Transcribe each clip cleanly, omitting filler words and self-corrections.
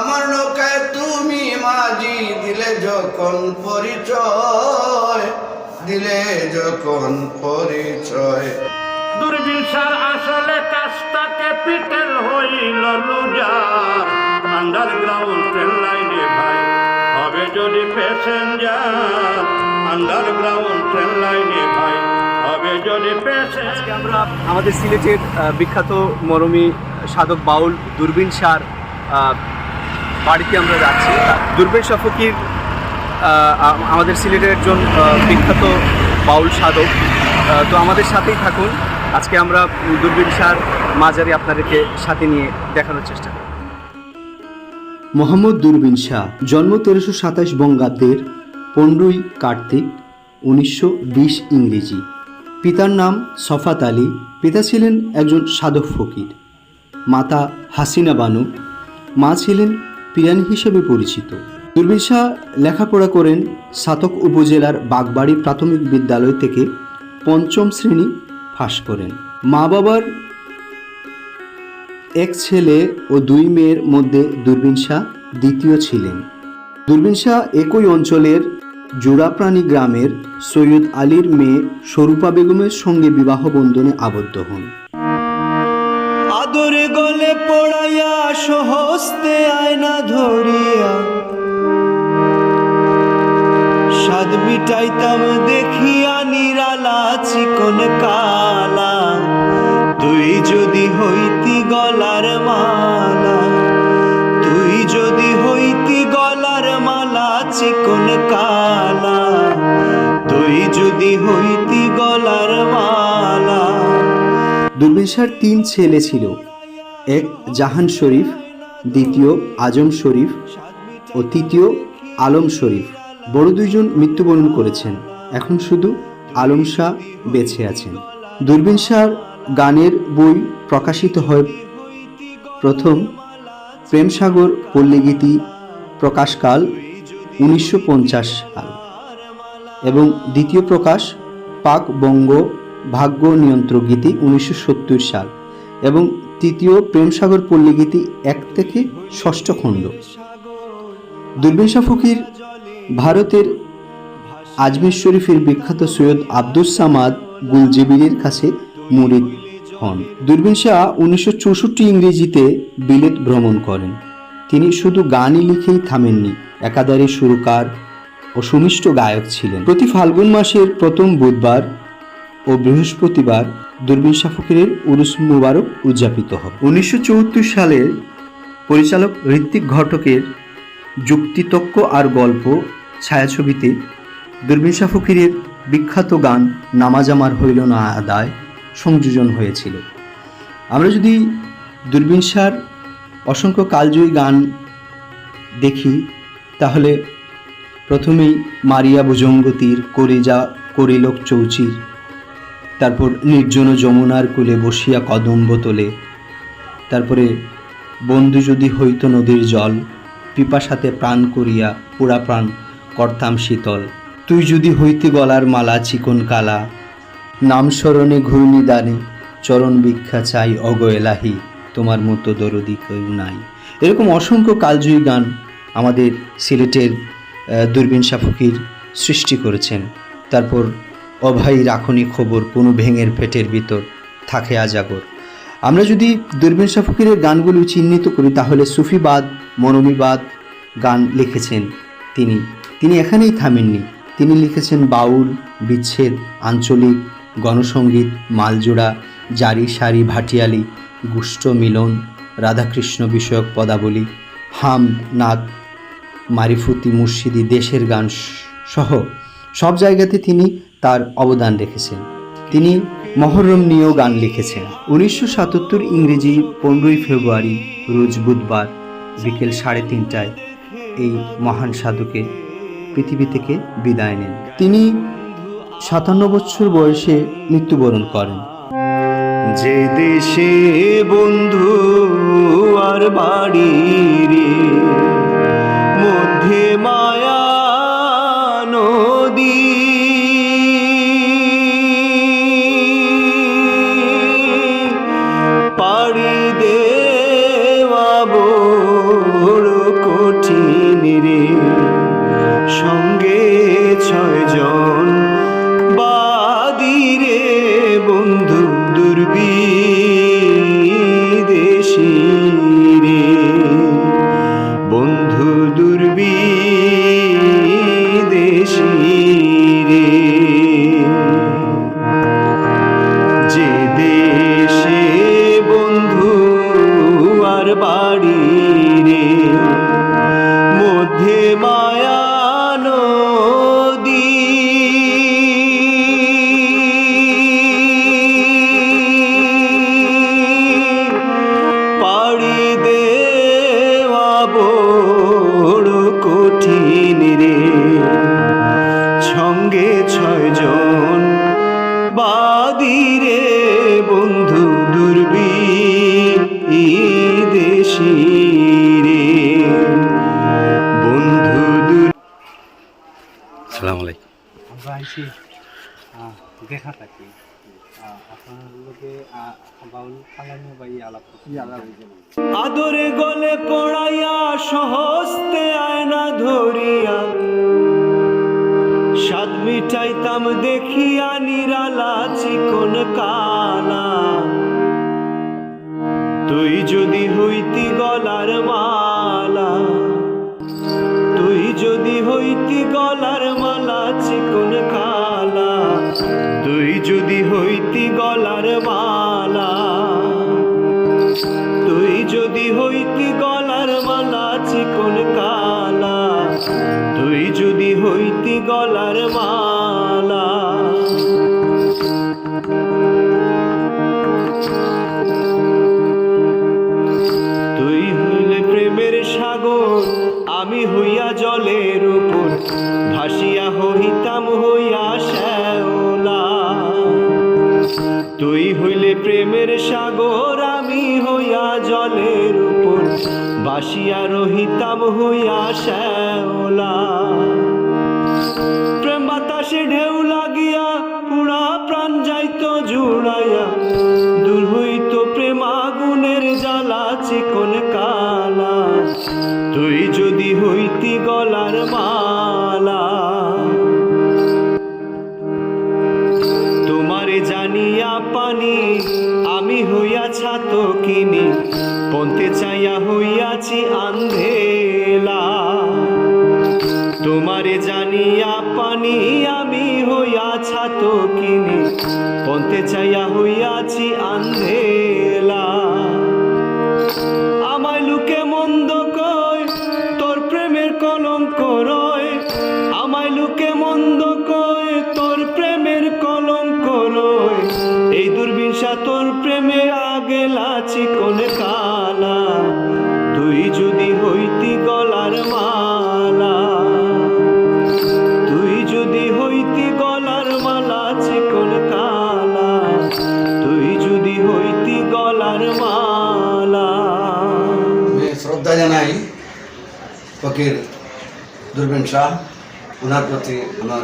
আমার নৌকায় তুমি মাঝি, দিলে যখন পরিচয়, দিলে যখন পরিচয়। দূরবীন স্যার আসলে কাজটা ক্যাপিটাল হইল লুজার। আন্ডারগ্রাউন্ড ট্রেন লাইনে ভাই হবে যদি প্যাসেঞ্জার, আন্ডারগ্রাউন্ড ট্রেন লাইনে ভাই হবে যদি প্যাসেঞ্জার। আমরা আমাদের সিলেটের বিখ্যাত মরমী সাধক বাউল দূরবীন শাহর বাড়িতে আমরা যাচ্ছি। দূরবীন শাহ ফকির আমাদের সিলেটের একজন বিখ্যাত বাউল সাধক। তো আমাদের সাথেই থাকুন। আজকে আমরা দূরবীন শাহর মাজারে আপনাদেরকে সাথে নিয়ে দেখানোর চেষ্টা করি। মোহাম্মদ দূরবীন শাহ জন্ম 1327 বঙ্গাব্দের 15ই কার্তিক 1920 ইংরেজি। পিতার নাম সফাত আলী। পিতা ছিলেন একজন সাধক ফকির, মাতা হাসিনা বানু, মা ছিলেন পিরানি হিসেবে পরিচিত। দূরবীন শাহ লেখাপড়া করেন সাতক উপজেলার বাগবাড়ি প্রাথমিক বিদ্যালয় থেকে 5ম শ্রেণী পাশ করেন। মা বাবার এক ছেলে ও 2 মেয়ের মধ্যে দূরবীন শাহ দ্বিতীয় ছিলেন। দূরবীন শাহ একই অঞ্চলের জোড়াপ্রাণী গ্রামের সৈয়দ আলীর মেয়ে স্বরূপা বেগমের সঙ্গে বিবাহ বন্ধনে আবদ্ধ হন। আদরে গলে পড়াইয়া সহস্তে আয়না ধরিয়া, সাদ মিটাইতাম দেখিয়া নিরালা চিকন কালা। তুই যদি হইতি গলার মালা, তুই যদি হইতি গলার মালা চিকন কালা, তুই যদি হইতি গলার মালা। দূরবীন শাহর 3 ছেলে ছিল। এক জাহান শরীফ, দ্বিতীয় আজম শরীফ ও তৃতীয় আলম শরীফ। বড় 2 জন মৃত্যুবরণ করেছেন। এখন শুধু আলম শাহ বেঁচে আছেন। দূরবীন শাহর গানের বই প্রকাশিত হয় প্রথম প্রেমসাগর পল্লীগীতি প্রকাশকাল 1950 সাল এবং দ্বিতীয় প্রকাশ পাক বঙ্গ ভাগ্য নিয়ন্ত্রক গীতি 1970 সাল এবং তৃতীয় প্রেমসাগর পল্লীগীতি 1 থেকে 6ষ্ঠ খণ্ড। দূরবীন শাহ ফকির ভারতের আজমির শরীফের বিখ্যাত সৈয়দ আব্দুস সামাদ গুলজিবিরির কাছে মুরিদ হন। দূরবীন শাহ 1964 ইংরেজিতে বিলেত ভ্রমণ করেন। তিনি শুধু গানই লিখেই থামেননি, একাধারে সুরকার ও সুমিষ্ট গায়ক ছিলেন। প্রতি ফাল্গুন মাসের প্রথম বুধবার ও বৃহস্পতিবার দূরবীন শাহ ফকিরের উরুস মুবারক উদযাপিত হয়। 1974 সালে পরিচালক ঋত্বিক ঘটকের যুক্তিতক্ক আর গল্প ছায়াছবিতে দূরবীন শাহ ফকিরের বিখ্যাত গান নামাজ আমার হইল না আদায় সংযোজন হয়েছিল। আমরা যদি দূরবীন শাহর অসংখ্য কালজয়ী গান দেখি তাহলে প্রথমেই মারিয়া ভুজঙ্গতীর করিজা করিলোক চৌচির, তারপর নির্জন যমুনার কূলে বসিয়া কদম্ব তোলে, তারপরে বন্ধু যদি হইত নদীর জল, পিপাসাতে প্রাণ করিয়া পুরা প্রাণ করতাম শীতল, তুই যদি হইতে গলার মালা চিকন কালা, নাম স্মরণে ঘূর্ণি দানে চরণ ভিক্ষা চাই অগো এলাহি, তোমার মতো দরদি কেউ নাই। এরকম অসংখ্য কালজয়ী গান আমাদের সিলেটের দূরবীন শাহ ফকির সৃষ্টি করেছেন। তারপর অভাই রাখনি খবর কোনো ভেঙের পেটের ভিতর থাকে আজাগর। আমরা যদি দূরবীন শাহ ফকিরের গানগুলো চিহ্নিত করি তাহলে সুফিবাদ, মরমীবাদ গান লিখেছেন তিনি এখানেই থামেননি। তিনি লিখেছেন বাউল, বিচ্ছেদ, আঞ্চলিক, গণসঙ্গীত, মালজোড়া, জারি সারি, ভাটিয়ালি, গুষ্ঠ মিলন, রাধাকৃষ্ণ বিষয়ক পদাবলী, হাম, নাত, মারিফতি, মুর্শিদি, দেশের গান সহ সব জায়গাতে তিনি তার অবদান রেখেছেন। তিনি মহরম নিয়েও গান লিখেছেন। 1977 ইংরেজি 15ই ফেব্রুয়ারি রোজ বুধবার বিকেল 3:30টায় এই মহান সাধুকে পৃথিবী থেকে বিদায় নেন। তিনি 57 বছর বয়সে মৃত্যুবরণ করেন। যে দেশে বন্ধু আর বাড়ির মধ্যে মায়া নদী, পাড়ি দেওয়া বড় কঠিন রে, সঙ্গে 6 জন বাদী রে বন্ধু দুর্বিদেশী রে, বন্ধু আসসালামু আলাইকুম। আমরা আইছি দেখা থাকি আপনার লোকে বাউল কালামে ভাই আলাপ করছি আদরে গলে পড়াইয়া সহস্তে আয়না ধরিয়া, স্বাদ মিটাইতাম দেখিয়া নিরালা চিকন কালা, তুই যদি হইতি গলার মালা, তুই যদি হইতি গলার মালা চিকন কালা, তুই যদি হইতি গলার মালা, তুই যদি হইতি গলার মালা চিকন কালা, তুই যদি হইতি গলার মালা। তুই হইলে প্রেমের সাগর, আমি হইয়া জলের উপর, ভাসিয়া হইতাম হইয়া শ্যাওলা। তুই হইলে প্রেমের সাগর, আমি হইয়া জলের উপর, ভাসিয়া রহিতাম হইয়া শ্যাওলা। প্রেম বাতাসে ঢেউ লাগিয়া পুরা প্রাণ যাইত জুড়াইয়া, দূর হইত প্রেম আগুনের জ্বালা চিকন কালা, তুই যদি হইতি গলার মালা। তোমারে জানিয়া পানি, আমি হইয়া ছাত কিনি, পন্থে চাইয়া হইয়াছি আন্ধেলা। তোমারে জানিয়া পানি, আমি হইয়া ছাত কিনি, পন্থে চাইয়া হইয়াছি আন্ধেলা। আমায় লোকে মন্দ কয়, তোর প্রেমের কলঙ্ক রয়, আমায় লোকে মন্দ কয়, তোর প্রেমের কলঙ্ক রয়। এই দুর্বিষা তোর প্রেমে আগেলা চিকন কালা, তুই যদি হইতি গলার মালা, তুই যদি হইতি গলার মালা চিকন কালা, তুই যদি হইতি গলার মালা। আমি শ্রদ্ধা জানাই ফকির দূরবীন শাহ, ওনার প্রতি আমার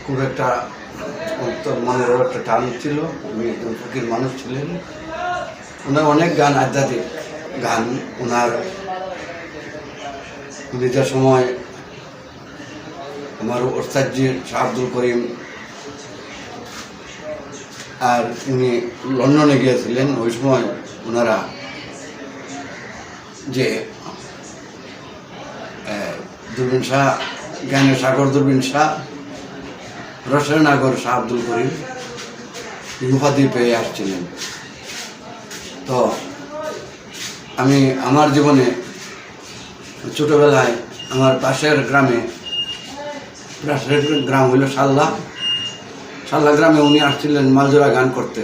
খুব একটা মনের একটা টান ছিল। উনি একজন ফকির মানুষ ছিলেন। ওনার অনেক গান, আধ্যাত্মিক গান। ওনার নিজের সময় আমার ওস্তাদজি শাহ আব্দুল করিম, আর উনি লন্ডনে গিয়েছিলেন। ওই সময় ওনারা যে দূরবীন শাহ, জ্ঞানের সাগর দূরবীন শাহ, রসের নাগর শাহ আব্দুল করিম উপাধি পেয়ে আসছিলেন। তো আমি আমার জীবনে ছোটোবেলায় আমার পাশের গ্রামে, পাশের গ্রাম হইল সাল্লা গ্রামে উনি আসছিলেন মালজোড়া গান করতে।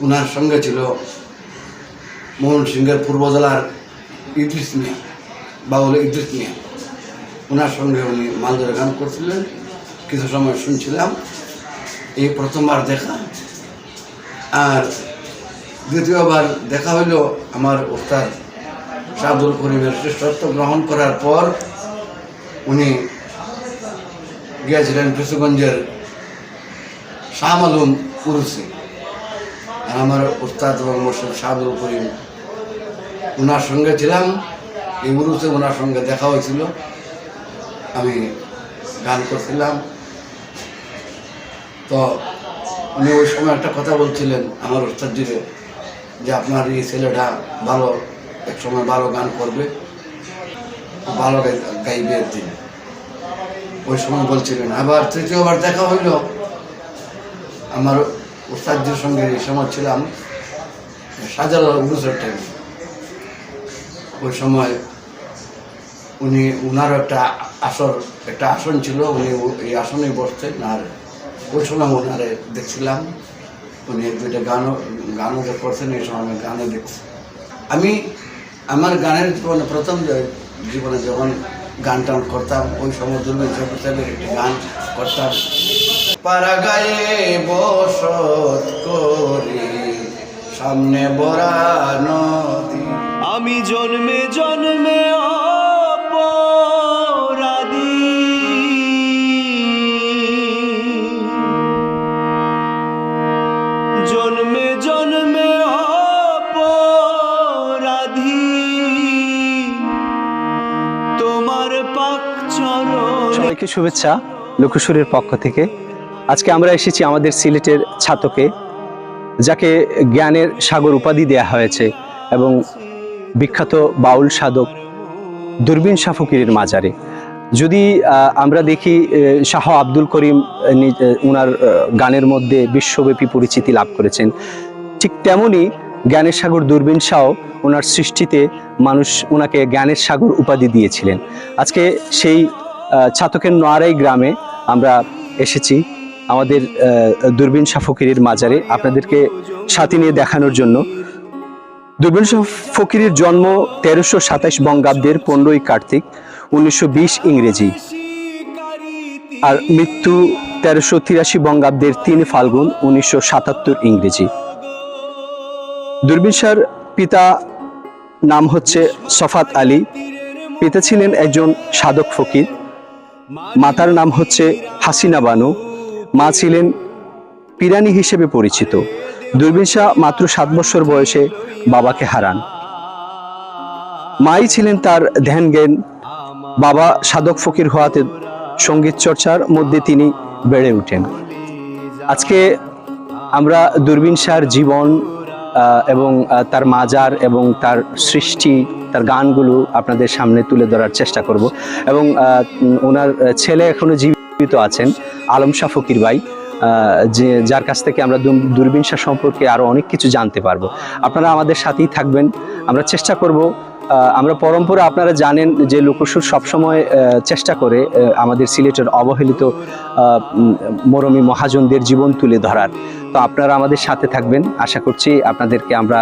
ওনার সঙ্গে ছিল মোহন সিংহের পূর্ব জেলার ইদ্রিস মিয়া, বাউল ইদ্রিস মিয়া। ওনার সঙ্গে উনি মালজোড়া গান করছিলেন। কিছু সময় শুনছিলাম। এই প্রথমবার দেখা। আর দ্বিতীয়বার দেখা হইল আমার ওস্তাদ শাহ আব্দুল করিমের শ্রেষ্ঠত্ব গ্রহণ করার পর উনি গিয়েছিলেন কিশোরগঞ্জের শাহ মালুম উরুসে। আর আমার ওস্তাদ এবং মোর্শেদ শাহ আব্দুল করিম ওনার সঙ্গে ছিলাম। এই উরুসে ওনার সঙ্গে দেখা হয়েছিল। আমি গান করছিলাম। তো উনি ওই সময় একটা কথা বলছিলেন আমার ওস্তাদজিরে, যে আপনার এই ছেলেটা ভালো, এক সময় ভালো গান করবে, ভালো গাইবে একদিন। ওই সময় বলছিলেন। আবার তৃতীয়বার দেখা হইল আমার ওস্তাদজির সঙ্গে। এই সময় ছিলাম শাহজালাল উরুসের টাইমে। ওই সময় উনি ওনার একটা আসন ছিল, উনি এই আসনে বসতেন। আর ওই সময় ওনারে দেখছিলাম। উনি এক দুইটা গানও যে করছেন, এই সময় আমি গানে দেখছি। আমি আমার গানের জীবনে প্রথম জীবনে যখন গান টান করতাম। ওই সময় দুর্বীন সাহেবের একটি গান করতাম, পাড়া গায়ে বসত করি সামনে বড়া নদী। আমি জন্মে জন্মে অপরাধী, জন্মে জন্মে অপরাধী, তোমার পাক চরণ। সবাইকে শুভেচ্ছা লোকসুরের পক্ষ থেকে। আজকে আমরা এসেছি আমাদের সিলেটের ছাতকে, যাকে জ্ঞানের সাগর উপাধি দেয়া হয়েছে, এবং বিখ্যাত বাউল সাধক দূরবীন শাহ ফকিরের মাজারে। যদি আমরা দেখি শাহ আব্দুল করিম ওনার গানের মধ্যে বিশ্বব্যাপী পরিচিতি লাভ করেছেন, ঠিক তেমনি জ্ঞানের সাগর দূরবীন শাহ ওনার সৃষ্টিতে মানুষ ওনাকে জ্ঞানের সাগর উপাধি দিয়েছিলেন। আজকে সেই ছাতকের নোয়ারাই গ্রামে আমরা এসেছি আমাদের দূরবীন শাহ ফকিরের মাজারে আপনাদেরকে সাথে নিয়ে দেখানোর জন্য। দূরবীন শাহ ফকিরের জন্ম 1327 বঙ্গাব্দের 15ই কার্তিক 1920 ইংরেজি, আর মৃত্যু 1383 বঙ্গাব্দের 3 ফাল্গুন 1977 ইংরেজি। দূরবীন শাহর পিতা নাম হচ্ছে সফাত আলী, পিতা ছিলেন একজন সাধক ফকির, মাতার নাম হচ্ছে হাসিনা বানু, মা ছিলেন পিরানি হিসেবে পরিচিত। দূরবীন শাহ মাত্র 7 বছর বয়সে বাবাকে হারান। মাই ছিলেন তার ধ্যান জ্ঞান। বাবা সাধক ফকির হওয়াতে সঙ্গীত চর্চার মধ্যে তিনি বেড়ে ওঠেন। আজকে আমরা দূরবীন শাহর জীবন এবং তার মাজার এবং তার সৃষ্টি, তার গানগুলো আপনাদের সামনে তুলে ধরার চেষ্টা করব। এবং ওনার ছেলে এখনো জীবিত আছেন, আলম শাহ ফকির ভাই, যার কাছ থেকে আমরা দূরবীন শাহ সম্পর্কে আরো অনেক কিছু জানতে পারবো। আপনারা আমাদের সাথেই থাকবেন। আমরা চেষ্টা করব, আমরা পরম্পরা আপনারা জানেন যে লোকসুর সবসময় চেষ্টা করে আমাদের সিলেটের অবহেলিত মরমী মহাজনদের জীবন তুলে ধরার। তো আপনারা আমাদের সাথে থাকবেন, আশা করছি আপনাদেরকে আমরা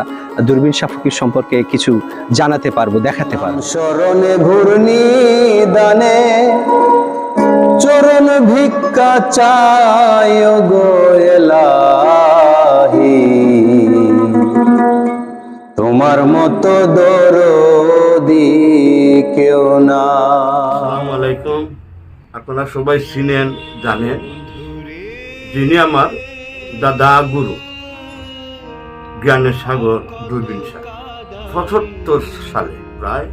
দূরবীন শাহ ফকির সম্পর্কে কিছু জানাতে পারবো, দেখাতে পারবো। শরণে ঘূর্ণি দানে চরণ ভিক্ষা চায় গো এলাহি, তোমার মতো দরদি কেউ না। আসসালামু আলাইকুম। আপনারা সবাই চিনেন, জানেন, যিনি আমার দাদা গুরু জ্ঞানের সাগর দূরবীন শাহ। ৭৫ সালে প্রায়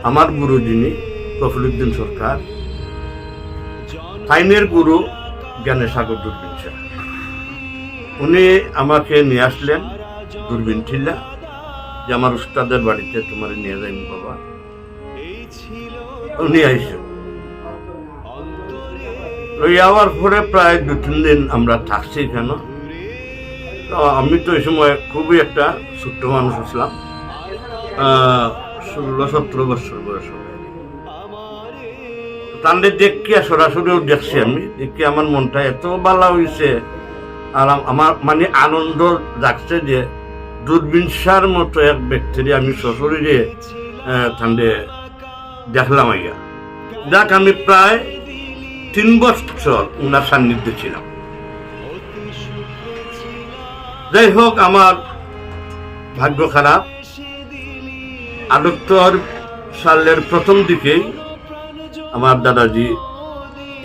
আমার গুরু যিনি প্রফুল্লুদ্দিন সরকার, ফাইনের গুরু জ্ঞানের সাগর দূরবীন শাহ, উনি আমাকে নিয়ে আসলেন দূরবীন ঠিলা, যে আমার উস্তাদের বাড়িতে তোমার নিয়ে যাই বাবা। উনি আইসেন, ওই যাওয়ার পরে প্রায় 2-3 দিন আমরা থাকছি কেন। তো আমি তো এই সময় খুবই একটা ছোট্ট মানুষ ছিলাম, 16-17 বছর বয়স হবে। তাদের দেখি সরাসরিও দেখছি, আমি দেখি আমার মনটা এত ভালো হয়েছে, আর আমার মানে আনন্দ জাগছে যে দূরবীন শাহর মতো এক ব্যক্তির আমি সশরীরে তান্ডে দেখলাম। আইয়া যাক, আমি প্রায় 3 বছর ওনার সান্নিধ্যে ছিলাম। যাই হোক, আমার ভাগ্য খারাপ। 78 সালের প্রথম দিকেই আমার দাদাজি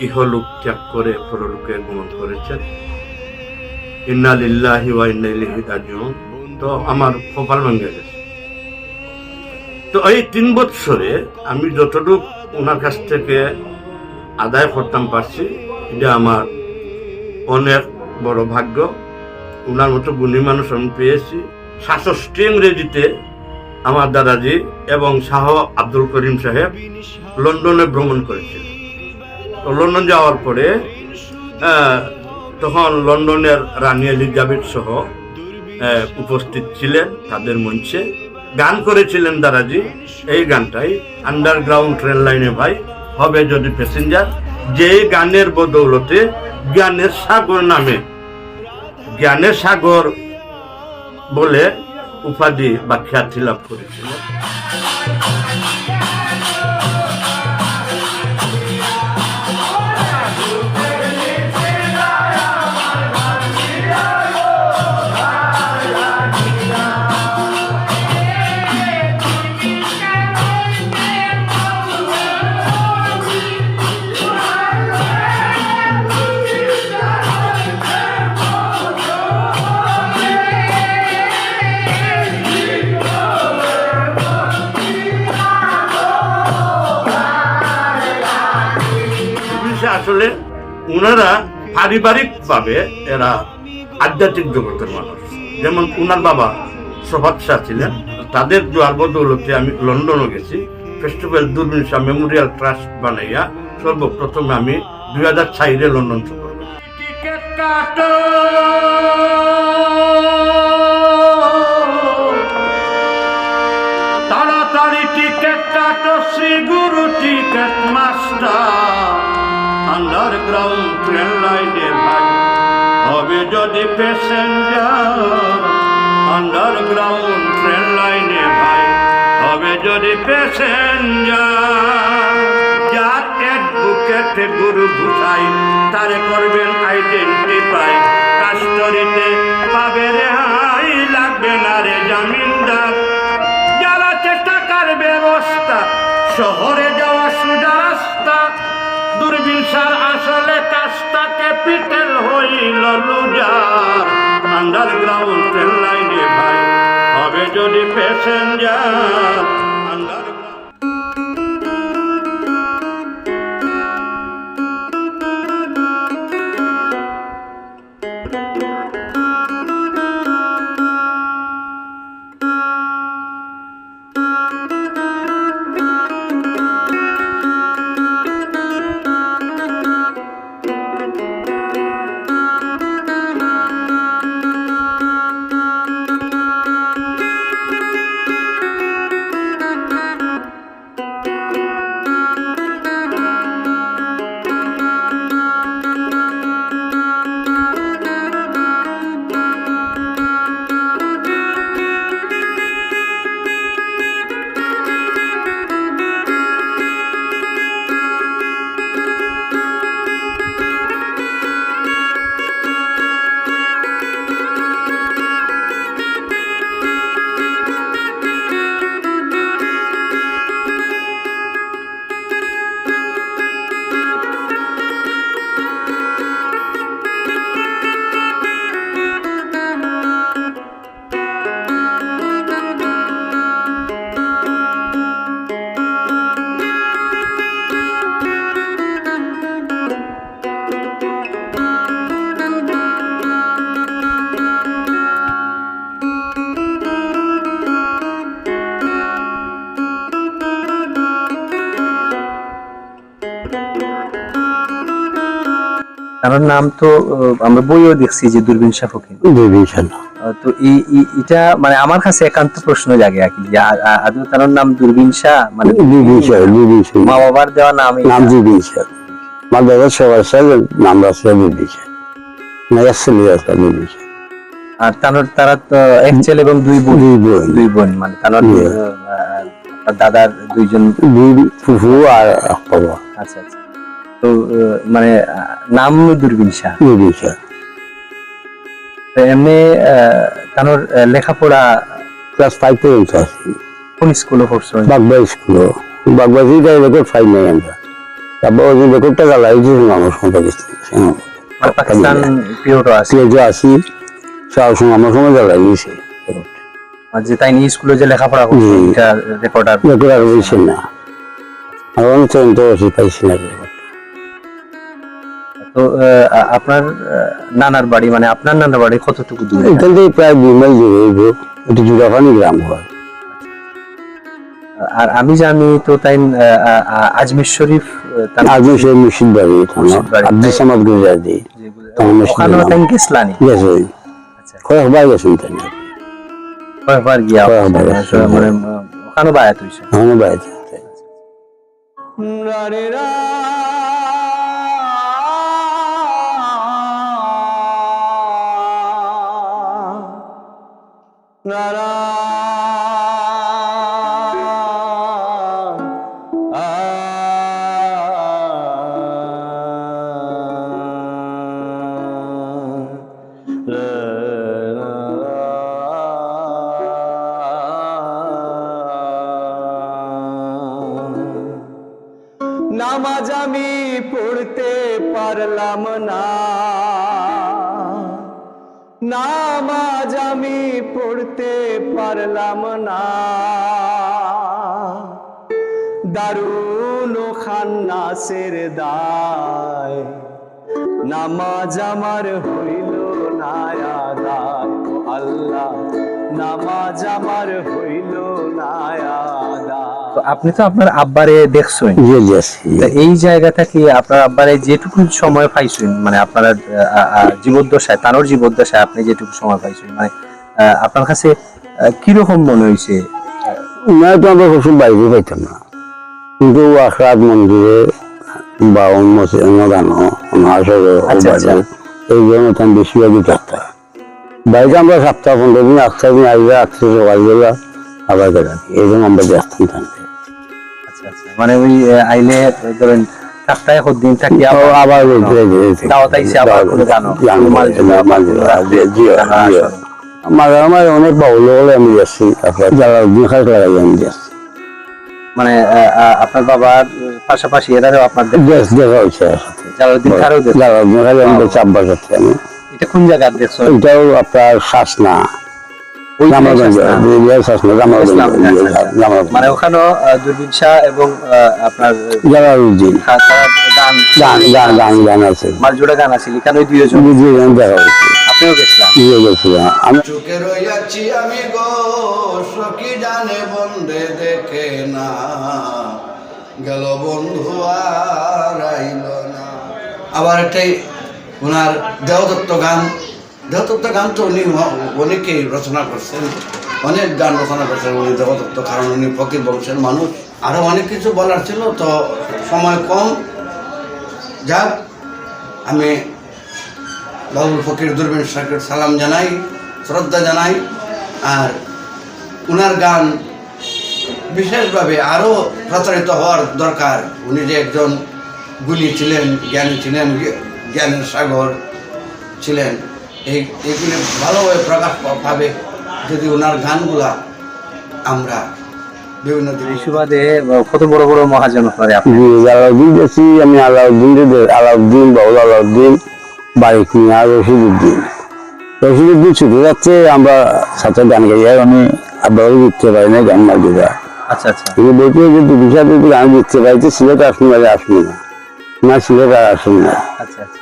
ইহলোক ত্যাগ করে পরলোকে গমন করেছেন। ইন্না লিল্লাহি ওয়া ইন্না ইলাইহি রাজিউন। তো আমার কপাল ভেঙে গেছে। তো এই 3 বছরে আমি যতটুকু ওনার কাছ থেকে আদায় করতাম পারছি, এটা আমার অনেক বড় ভাগ্য। ওনার মতো গুণী মানুষ আমি পেয়েছি। 67 ইংরেজিতে আমার দাদাজি এবং শাহ আব্দুল করিম সাহেব লন্ডনে ভ্রমণ করেছিলেন। তো লন্ডন যাওয়ার পরে তখন লন্ডনের রানী এলিজাবেথ সহ উপস্থিত ছিলেন, তাদের মঞ্চে গান করেছিলেন দাদাজি। এই গানটাই আন্ডারগ্রাউন্ড ট্রেন লাইনে ভাই হবে যদি প্যাসেঞ্জার, যে গানের বদৌলতে জ্ঞানের সাগর নামে, জ্ঞানের সাগর বলে উপাধি বা খ্যাতি লাভ করেছিলেন। আসলে ওনারা পারিবারিকভাবে এরা আধ্যাত্মিক জগতের মানুষ। যেমন ওনার বাবা শফাত শাহ ছিলেন, তাদের জোয়ার বদৌলতে আমি লন্ডনও গেছি। ফেস্টিভ্যাল দূরবীন শাহ মেমোরিয়াল ট্রাস্ট বানাইয়া সর্বপ্রথমে আমি 2004 লন্ডন সফর করি। টিকেট কাটো, তাড়াতাড়ি টিকেট কাটো, Shri Guru ticket master. Underground train লাইনে ভাই হবে যদি প্যাসেঞ্জার, আন্ডারগ্রাউন্ড ট্রেন লাইনে ভাই হবে যদি প্যাসেঞ্জার। যার অ্যাডভোকেট গুরু ঘুষাই তারে করবেন আইডেন্টিফাই, কাস্টডিতে পাবে রেহাই, লাগবে না রে জামিনদার। যারা টাকার ব্যবস্থা, শহরে যাওয়া সোজা রাস্তা, দূরবীন শাহর আসলে কাজটা ক্যাপিটাল হইল লুজার। আন্ডারগ্রাউন্ড ট্রেন লাইনে ভাই হবে যদি প্যাসেঞ্জার, তার নাম তো আমরা বইও দেখছি যে দূরবীন শাহ ফকির। তো এটা মানে আমার কাছে একান্ত প্রশ্ন জাগে আর কি, যে আদৌ তার নাম দূরবীন শাহ, মানে মা বাবার দেওয়া নাম দূরবীন শাহ। আমার বাবার সবার সাথে নাম রাখছে দূরবীন শাহ, আর তারা তো এক ছেলে এবং দুই বোন, মানে তার দাদার দুইজন ফুফু আর বাবা। আচ্ছা আচ্ছা। তো মানে নাম দূরবীন শাহ। এমনি তার লেখাপড়া ক্লাস 5 পর্যন্ত আছি। কোন স্কুলে পড়ছো? বাগবা স্কুল। বাগবাজি রেকর্ড 5 নাই আমরা। তারপর ওই রেকর্ডটা জ্বালাইছি আমার সঙ্গে পাকিস্তান পিওটো আসি সব সময় আমার সময় জ্বালাইছি। আর যে তাই নিয়ে স্কুলে যে লেখাপড়া করছে এটা রেকর্ড আর হয়েছে না, আর অনেক চয়ন্ত পাইছি না। তো আপনার নানার বাড়ি, মানে আপনার নানার বাড়ি কতটুকু দূরে? এখান থেকে প্রায় 2 মাইল দূরে, একটু জুড়াপানি গ্রাম হয়। আর আমি জানি তো তাই আজমির শরীফ, আজমির শরীফ মুর্শিদ বাড়ি, আব্দুল সামাদ গুজরাটি, ওখানেও তাই গেছলানি? আচ্ছা, কয়েকবার গেছেন তাই, কয়েকবার গিয়া মানে ওখানেও বায়াত হইছে? ওখানে বায়াত। নামাজ আমি পড়তে পারলাম না, নামাজ আমি পড়তে পারলাম না, দারুল ও খান্নাসের দায়, নামাজ আমার হইল না আদায়, ও আল্লাহ নামাজ আমার হইল না আদায়। তো আপনি তো আপনার আব্বারে দেখছেন, জি জি আছি। তা এই জায়গাটা কি আপনার আব্বারে যেটুকু সময় পাইছেন, মানে আপনার জীবদ্দশায়, তানোর জীবদ্দশায় আপনি যেটুকু সময় পাইছেন, মানে আপনার কাছে কিরকম মনে হয়েছে? না তো আমরা সবসময় বাইরে পাইতাম না, কিন্তু আখড়াত মন্দিরে বা অন্য গানো আচ্ছা, আচ্ছা। এই জন্য আমি বেশিরভাগই থাকতাম বাইরে। আমরা সপ্তাহ 15 দিন 8 দিন আসবে, 8 সকালবেলা আবার রাখি, এই জন্য আমরা ব্যস্ত থাকতে। আচ্ছা আচ্ছা, মানে ওই আইলে ধরেন সপ্তাহে দিন থাকি আবার দাওয়াত আইছে, আবার কোনো গানো মাঝে মাঝে অনেক বাউল হলে আমি যাচ্ছি, তারপর যারা দিন খাস লাগাই আমি যাচ্ছি। মানে আপনার বাবার পাশাপাশি এরাও আপনার দেশ দেখা হয়েছে, জালালউদ্দিন খারও দেখছেন? জালালউদ্দিন খারে আমি চাপবার যাচ্ছি আমি। এটা কোন জায়গায় দেখছো? এটাও আপনার শাসনা, ওই রামাগঞ্জ, শাসনা? রামাগঞ্জ, মানে ওখানে দুর্বিন শাহ এবং আপনার জালালউদ্দিন গান গান আছে, মালজোড়া গান আছে, এখানে ওই দুইজন দেখা হয়েছে। আপনিও গেছিলাম? গেছিলাম আমি। চোখে রইয়াছি আমি গো, সখী জানে বন্ধে দেখে না, গেল বন্ধু আর আইল না। আবার একটাই ওনার দেহদত্ত গান, দেহদত্ত গান তো উনি অনেকেই রচনা করছেন, অনেক গান রচনা করছেন উনি দেহদত্ত, কারণ উনি ফকির বংশের মানুষ। আরও অনেক কিছু বলার ছিল, তো সময় কম। যাক, আমি বাবুল ফকির দুর্বিন শাহকে সালাম জানাই, শ্রদ্ধা জানাই। আর উনার গান বিশেষভাবে আরও প্রচারিত হওয়ার দরকার। উনি যে একজন গুণী ছিলেন, জ্ঞানী ছিলেন, জ্ঞানের সাগর ছিলেন, এইগুলি ভালোভাবে প্রকাশ পাবে যদি ওনার গানগুলা আমরা বিভিন্ন দিন। সুবাদে কত বড় বড় মহাজন আপনার আপনি? আলাউদ্দিন গেছি আমি, আলাউদ্দিন বাউল আলাউদ্দিন, বারিক মিয়া, রশিদুদ্দিন ছুটে যাচ্ছে, আমরা সাথে গান গাই। আমি আব্বাও দিতে পারি না গান মার দিবা। আচ্ছা আচ্ছা, কিন্তু দেখি যে দুবিশা যদি গান দিতে পারি, সিলেট আসুন আগে আসুন না, সিলেট আর আসুন না। আচ্ছা আচ্ছা,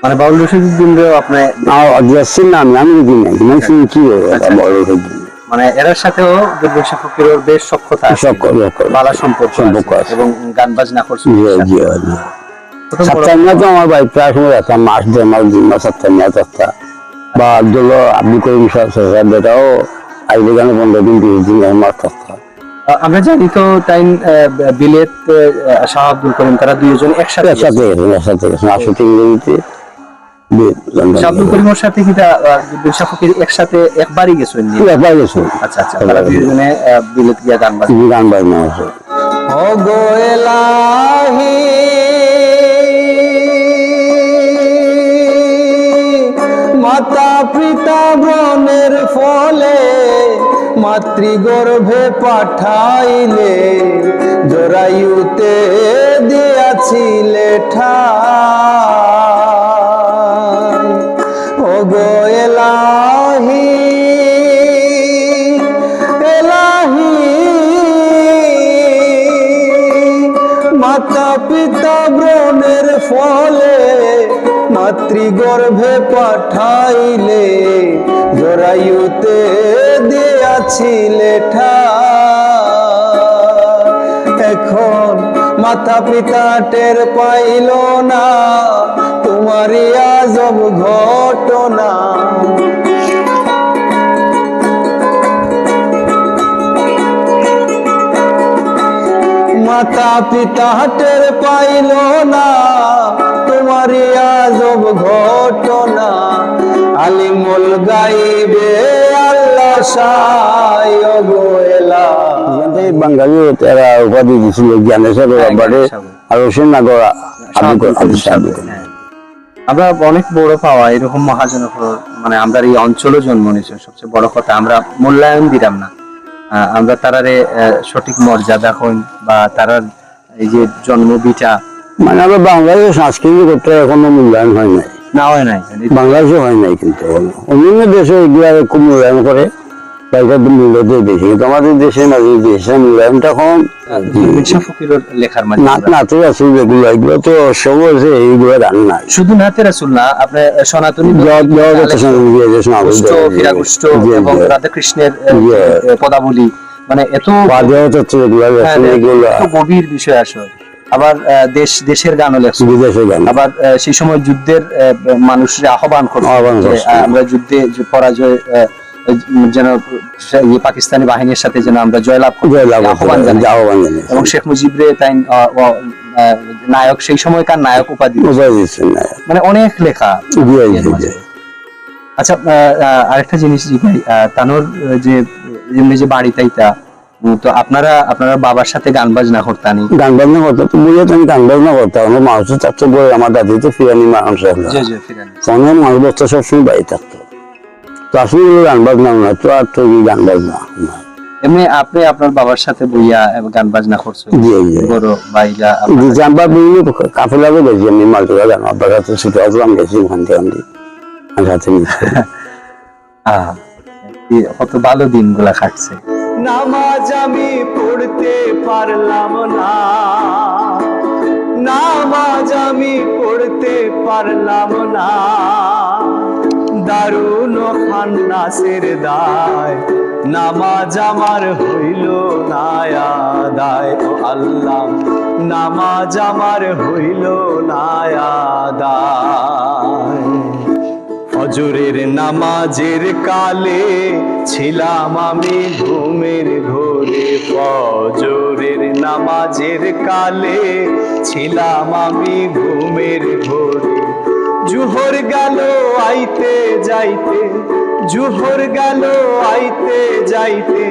মানে বাউল রশিদুদ্দিনও আপনি যাচ্ছেন না, আমি দেখি না, কিন্তু শুনছি বড় রশিদুদ্দিন। মানে এর সাথেও দুর্বিন শাহ ফকিরের বেশ সক্ষতা আছে, ভালো সম্পর্ক আছে এবং গান বাজনা করছেন। সপ্তাহ তো আমার বাড়ি প্রায় সময় যেতাম, মাস 1.5 মাস 2 মাস সপ্তাহ বা ধরো আপনি করিম সরকার বেটাও আইলে গানে 15 দিন 20 দিন মাস থাকতাম। আমরা জানি তো তাই বিলেত শাহ আব্দুল করিম তারা দুইজন একসাথে আসতে ইংরেজিতে শাহ আব্দুল করিমের সাথে কি দুর্বিন শাহ ফকির একসাথে একবারই গেছেন? একবার গেছে। আচ্ছা আচ্ছা, তারা দুইজনে বিলেত গিয়া গান বাজনা আছে। ও গো এলাহি মাতা পিতা ব্রণের ফলে মাতৃগর্ভে পাঠাইলে, জরায়ুতে দিয়াছিলে ঠাই। ও গো এলাহি এলাহি মাতা পিতা ব্রণের ফলে মাতৃগর্ভে পাঠাইলে, জরায়ুতে দিয়াছিলে ঠাই। এখন মাতা পিতা টের পাইল না তোমারই আজব ঘটনা। মাতা পিতা টের পাইল না তোমারই আজব ঘটনা। আলিমুল গাইবে আল্লাহ সাই গো এলা। বাঙালি তারা উপাধি দিয়েছিল জ্ঞানেশ্বর বাবারে আর হোসেন নাগর আমরা অনেক বড় পাওয়া এরকম মহাজন, মানে আমরা এই অঞ্চলে জন্ম নিয়েছি, সবচেয়ে বড় কথা আমরা মূল্যায়ন দিলাম না। আমরা তারারে সঠিক মর্যাদা হইন বা তারার এই যে জন্মবিটা, মানে আমরা বাংলাদেশের সাংস্কৃতিক ক্ষেত্রে এখনো মূল্যায়ন হয় নাই, না হয় নাই, বাংলাদেশে হয় নাই, কিন্তু অন্যান্য দেশে এগুলা খুব মূল্যায়ন করে। পয়সার মূল্যতে বেশি, কিন্তু আমাদের দেশের মাঝে দেশের মূল্যায়নটা কম। দুরবিন শাহ ফকিরের লেখার মাঝে নাতে রাসুল এগুলো এগুলো তো সব আছে, এইগুলো গান নাই। শুধু নাতে রাসূল না, আপনার সনাতনী গোষ্ঠ, ফিরাগোষ্ঠ এবং রাধাকৃষ্ণের পদাবলী, মানে এত গভীর বিষয় আসলে। আবার দেশের গানও লেখছে, বিদেশের গান, আবার সেই সময় যুদ্ধের মানুষের আহ্বান করছে যে আমরা যুদ্ধে পরাজয় যেন পাকিস্তানি বাহিনীর সাথে যেন আমরা জয়লাভ করি, আহ্বান জানাই। এবং শেখ মুজিবরে তাই নায়ক, সেই সময়কার নায়ক উপাধি, মানে অনেক লেখা। আচ্ছা, আরেকটা জিনিস ভাই, তানোর যে এমনি যে বাড়ি তাইতা, তো আপনারা বাবার সাথে গান বাজনা করতানি? গান বাজনা করতাম তো বুঝে, আমি গান বাজনা করতাম। আমার মানুষের চারটে বই, আমার দাদি তো ফিরানি মানুষ, অনেক মানুষ বস্তা সবসময় বাড়ি থাকতো। তো আসলে গান বাজনা না তো, আর তো গান বাজনা এমনি আপনি আপনার বাবার সাথে বইয়া গান বাজনা করছেন? বড় ভাইরা জাম্বা বইলে কাফেলাকে গেছি আমি, মালটোরা গান আপনার কাছে ছুটে আসলাম, গেছি ওখান থেকে আমি সাথে কত ভালো দিনগুলা কাটছে। নামাজ আমি পড়তে পারলাম না, নামাজ আমি পড়তে পারলাম না, দারুন খান্নাসের দায় নামাজ আমার হইল না আদায়। ও আল্লাহ, নামাজ আমার হইল না আদায়। ফজরের নামাজের কালে ছিলাম আমি ঘুমের ঘোরে, ফজরের নামাজের কালে ছিলাম আমি ঘুমের ঘোরে। জুহর গেল আইতে যাইতে, জুহর গেল আইতে যাইতে,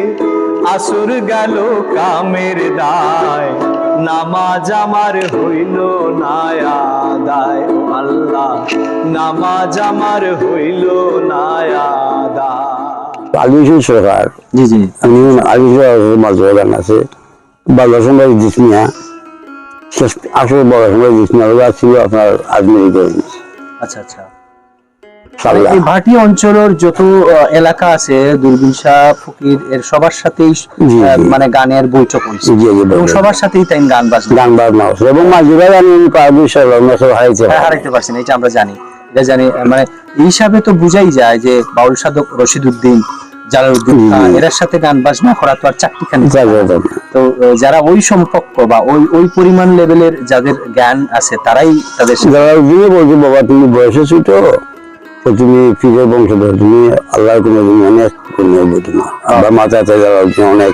আসর গেল কামের দায়, নামাজ আমার হইল না আদায়। ও আল্লাহ, নামাজ আমার হইল না আদায়। আলিশির সরকার, জি জি, আমি আলিশির মালটোরা গান আছে, বাংলা সময় জিসমিয়া, আসলে বড় সময় জিসমিয়া ছিল আপনার আজমিরি করেন। আচ্ছা আচ্ছা, এই ভাটি অঞ্চলের যত এলাকা আছে দুরবিন শাহ ফকির এর সবার সাথেই মানে গানের বৈঠক হয়েছে, এবং সবার সাথেই তাই গান বাজনা হচ্ছে, এবং মাঝিরা আমি হারাইতে পারছেন, এটা আমরা জানি, এটা জানি। মানে এই হিসাবে তো বুঝাই যায় যে বাউল সাধক রশিদউদ্দিন, জালালউদ্দিন এর সাথে গান বাজনা করা তো আর চাকরিখানি। তো যারা ওই সম্পর্ক বা ওই পরিমাণ লেভেলের যাদের জ্ঞান আছে, তারাই তাদের জালালউদ্দিন বলছে, বাবা তুমি বয়সে ছোট, তুমি ফিরে বংশধর, তুমি আল্লাহর কোনো অনেক তোমার আবার মাথাতে জালালউদ্দিন অনেক।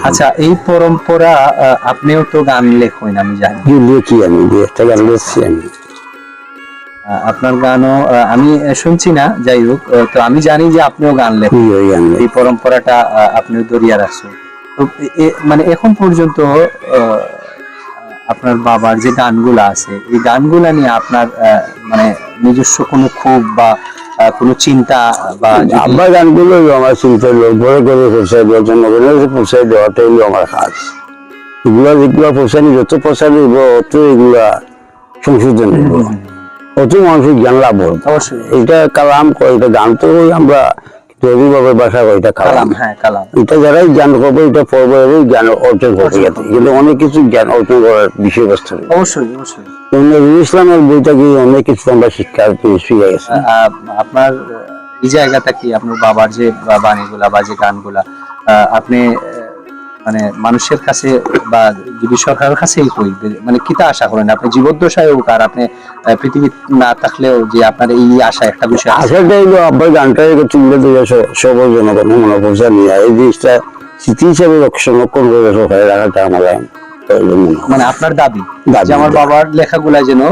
আচ্ছা, এই পরম্পরা আপনিও তো গান লেখেন আমি জানি। লিখি আমি, একটা গান লিখছি আমি। আপনার গানও আমি শুনছি না, যাই হোক, তো আমি জানি যে আপনিও গান লেখেন, এই পরম্পরাটা আপনিও দরিয়া রাখছেন। তো মানে এখন পর্যন্ত আপনার বাবার যে গানগুলা আছে, এই গানগুলা নিয়ে আপনার মানে নিজস্ব কোনো ক্ষোভ বা কোনো চিন্তা বা আমার গানগুলো আমার চিন্তার লোক বড় করে পৌঁছায় দেওয়ার জন্য পৌঁছায় দেওয়াটাই হলো আমার কাজ। এগুলা যেগুলা পৌঁছানি, যত পৌঁছানি অত এগুলা সংশোধন হইব, অত মানুষের জ্ঞান লাভ হবে। এটা কালাম কয়, এটা গান তো আমরা অভিভাবকের ভাষা কয় এটা কালাম। এটা যারাই জ্ঞান করবে, এটা পড়বে, জ্ঞান অর্জন করবে, কিন্তু অনেক কিছু জ্ঞান অর্জন করার বিষয়বস্তু। অবশ্যই অবশ্যই ইসলামের বইটা কি অনেক কিছু আমরা শিক্ষা শিখে গেছি। আপনার এই জায়গাটা কি, আপনার বাবার যে বাণীগুলা বা যে গানগুলা আপনি মানে মানুষের কাছে বা যদি সরকারের কাছেই কই, মানে কিতা আশা করেন আপনি জীবদ্দশায় হোক আর আপনি পৃথিবী না থাকলেও, যে আপনার এই আশা একটা বিষয় আশাটা হলো আপনার গানটা তুলে দিয়ে সবল জনগণ মনে পৌঁছা নিয়ে এই জিনিসটা স্মৃতি হিসাবে সংরক্ষণ করে সরকারের রাখাটা আমার মানে আপনার দাবি যে আমার বাবার লেখাগুলা যেন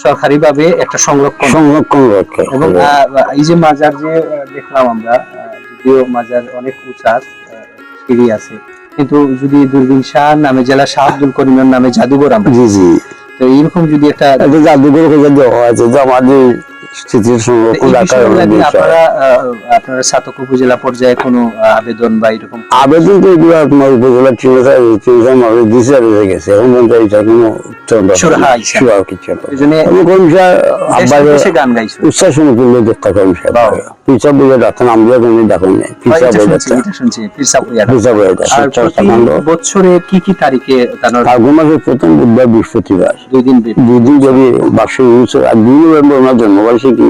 সরকারি ভাবে একটা সংরক্ষণ রাখে। এবং এই যে মাজার যে দেখলাম আমরা, যদিও মাজার অনেক উঁচা সিঁড়ি আছে, কিন্তু যদি দুরবিন শাহ নামে, জেলা শাহ আব্দুল করিমের নামে জাদুঘর আমরা, জি জি, তো এইরকম যদি একটা জাদুঘর দেওয়া আছে, যে আমাদের স্মৃতির সংরক্ষণ এই রাখার বিষয়গুলো অনেক নিয়ে বিষয়। আপনারা ছাতক উপজেলা পর্যায়ে কোনো আবেদন বা এরকম আবেদন তো এগুলো তোমার উপজেলা টিউশন মাঝে দিছে আর রয়ে গেছে, এখন পর্যন্ত এটা কোনো সুরাহা আইছে না। সুরাহা কিছু না। এই জন্য আমি কোন বিষয় আব্বাকে দেশে গান গাইছো। উচ্ছ্বাসন করলে দেখা কম সাহেব বাহ। পিসা বইয়ে ডাক্তার আমরা কোনো দেখুন নাই, পিসা বইয়ে ডাক্তার এটা শুনছি পীরসা বইয়া। পিসা বইয়ে আর ডাক্তার প্রতি বছরে কি কি তারিখে তার ফাল্গুন মাসের প্রথম বুধবার বৃহস্পতিবার 2 দিন ব্যাপী? 2 দিন যদি বার্ষিক উৎসব, আর 2 নভেম্বর ওনার জন্মবার্ষিকী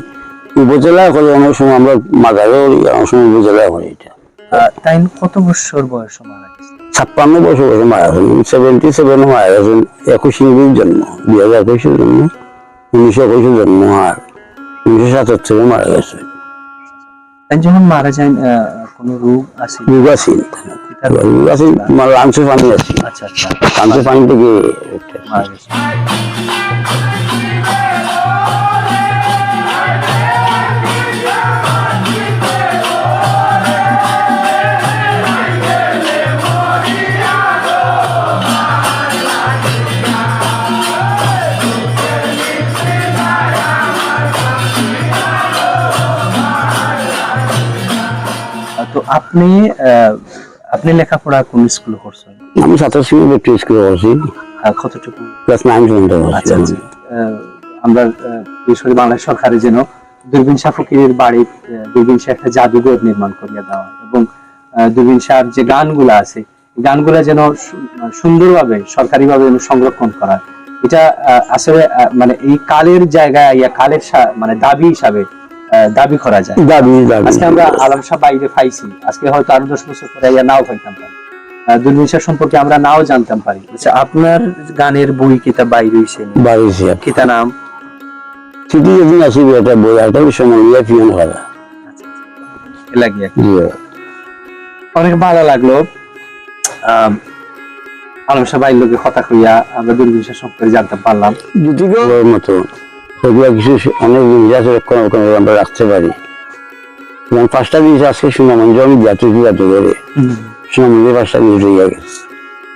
উপজেলায় করে, অনেক সময় আমরা মাঝারে করি, অনেক সময় উপজেলায় করি। এটা তাই কত বছর বয়স মারা গেছে? 56 বছর বয়সে মারা গেছেন, 77 মারা গেছেন। 21 ইংরেজির জন্ম, 2021 জন্ম, 1921 জন্ম, আর 1977 মারা গেছে। তাই যখন মারা যায় কোনো রোগ আছে? রোগ আছে, রোগ আছে, লাঞ্চে পানি আছে, আচ্ছা আচ্ছা, লাঞ্চে পানি থেকে মারা গেছে। তো আপনি লেখাপড়া কোন স্কুলে করছেন? আমি 27 মিনিট একটু স্কুলে পড়ছি, কতটুকু? ক্লাস 9 পর্যন্ত আচ্ছা পড়ছি। আচ্ছা। আমরা বিশেষ করে বাংলাদেশ সরকারের যেন দুর্বিন শাহ ফকিরের বাড়ি দুর্বিন শাহ একটা জাদুঘর নির্মাণ করিয়া দেওয়া, এবং দুর্বিন শাহর যে গানগুলা আছে গানগুলা যেন সুন্দরভাবে সরকারিভাবে সংরক্ষণ করা, এটা আসলে মানে এই কালের জায়গায় কালের মানে দাবি হিসাবে দাবি করা যায়। দাবি আজকে আমরা আলম শাহ বাইরে পাইছি, আজকে হয়তো আরো 10 বছর পরে নাও পাইতাম পারি, দুর্বিন শাহ সম্পর্কে আমরা নাও জানতাম পারি। আচ্ছা, আপনার গানের বই কিতাব বাইরে হইছে বাড়িছি কিতা নাম? স্মৃতি যেদিন আসিবে এটা বই, একটা সময় ইয়ে পিয়ন করা। লাগিয়া অনেক ভালো লাগলো আলম শাহ বাইর লোকে কথা কইয়া আমরা দুর্বিন শাহ সম্পর্কে জানতে পারলাম। দুটির মতো সেগুলো কিছু অনেক জিনিস আছে রক্ষণাবেক্ষণ আমরা রাখতে পারি। যেমন 5টা জিনিস আজকে সুনামগঞ্জ আমি জাদুঘরে সুনামগঞ্জে 5টা জিনিস রয়ে গেছে,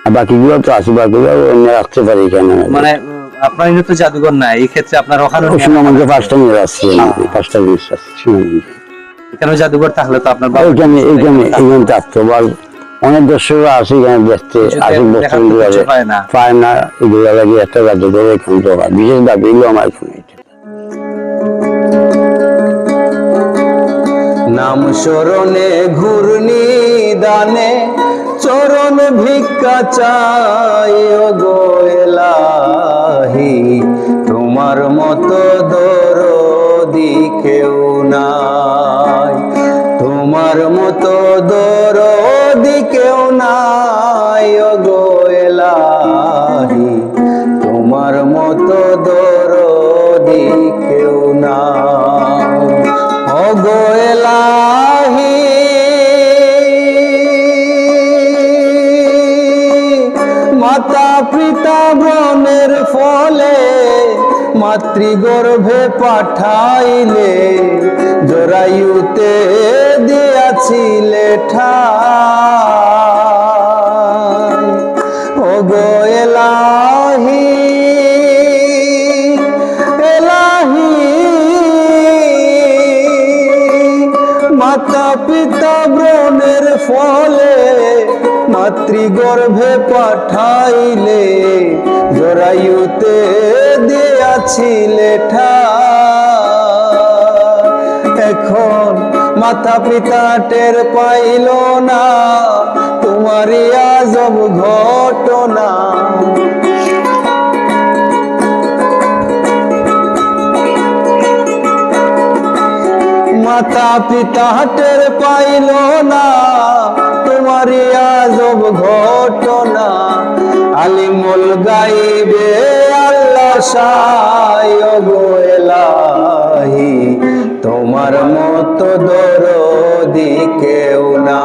আর বাকিগুলো তো আছে, বাকিগুলো অন্য রাখতে পারি এখানে। মানে আপনার তো জাদুঘর নাই, এই ক্ষেত্রে আপনার ওখানে সুনামগঞ্জে 5টা জিনিস আছে, 5টা জিনিস আছে সুনামগঞ্জে। এখানে জাদুঘর থাকলে তো আপনার এখানে থাকতো, বা অনেক দর্শকরা আসে এখানে দেখতে, আসে বস্তু পায় না, এগুলো লাগে একটা জাদুঘর এখানে দোকান, বিশেষ দাবি এগুলো আমার এখানে। নাম স্মরণে ঘূর্ণি দানে চরণ ভিক্ষা চাই, ও গো এলাহি তোমার মতো দরদি কেউ নাই, তোমার মতো দরদি কেউ নাই, ও গো এলাহি তোমার মতো দরদি কেউ নাই, ও গো এলাহি মাতা পিতা ব্রণের ফলে মাতৃগর্ভে পাঠাইলে, জরায়ুতে দিয়াছিলে ঠাই, ও গো এলাহি এলাহি মাতা পিতা ব্রণের ফলে মাতৃগর্ভে পাঠাইলে, জরায়ুতে দিয়াছিলে ঠাই, এখন মাতা পিতা টের পাইল না তোমারই আজব ঘটনা, মাতা পিতা টের পাইল না তোমারই আজব ঘটনা, আলিমুল গাইবে আল্লাহ সাই, ও গো এলাহি তোমার মতো দরদি কেউ না।